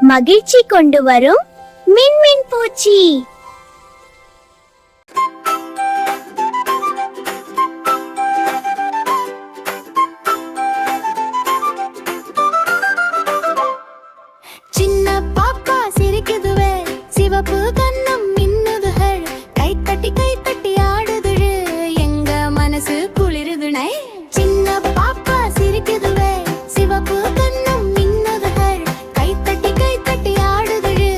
மகிழ்ச்சி கொண்டு வரும் மின்மின் பூச்சி. சின்ன பாப்பா சிரிக்குதுவே, சிவப்பு கண்ணம் மின்னுதுகள், கைத்தட்டி கைத்தட்டி ஆடுதுழு, எங்க மனசு குளிருதுனை. சின்ன பாப்பா சிரிக்குதுவே, சிவப்பு கண்ணம் மின்னுதுகள், கைத்தட்டி கைத்தட்டி ஆடுதுழு,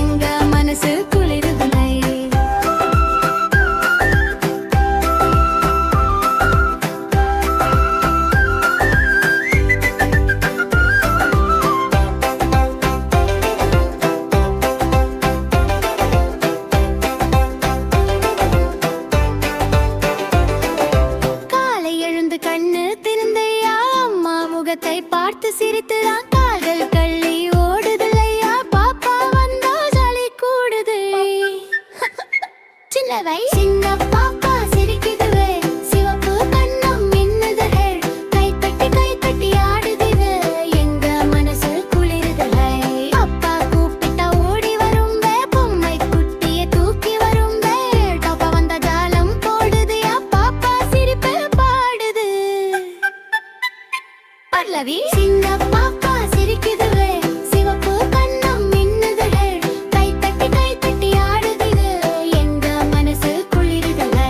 எங்க மனசு குளிருதுனை. காலை எழுந்து கண்ணு திறந்தையா, அம்மா முகத்தை பார்த்து சிரித்துதான் கால்கள் கள்ளி ஓடுதுலையா, பாப்பா வந்தா ஜாலி கூடுது. சின்னவை சின்ன பாப்பா சிரிக்குதுவே, சிவப்பு கண்ணம் மின்னுதுகள், கைத்தட்டி கைத்தட்டி ஆடுதுவே, எங்க மனசு குளிருதுலை. அப்பா கூப்பிட்டா ஓடி வரும்பே, பொம்மை குட்டியை தூக்கி வரும்பே, டப்பா வந்த ஜாலம் போடுதுயா, பாப்பா சிரிப்பு பாடுது. பல்லவி சின்ன பாப்பா சிரிக்குதுவே, சிவப்பு கண்ணம் மின்னுதுகள், கைத்தட்டி கைத்தட்டி ஆடுதுது, எங்க மனசு குளிருதுலை.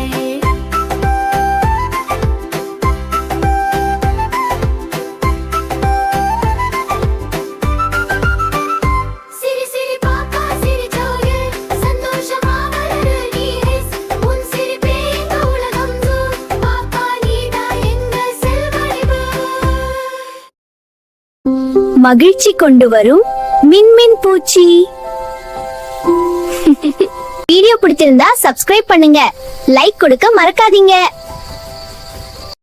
சிரி சிரி பாப்பா சிரிச்சோயே, சந்தோஷமா வளரு நீ ஹிஸ், உன் சிரிப்பே எங்க உலகம் ஜூ, பாப்பா நீதான் எங்க செல்வழிவு. மகிழ்ச்சி கொண்டு வரும் மின்மின் பூச்சி. வீடியோ பிடிச்சிருந்தா சப்ஸ்கிரைப் பண்ணுங்க, லைக் கொடுக்க மறக்காதீங்க.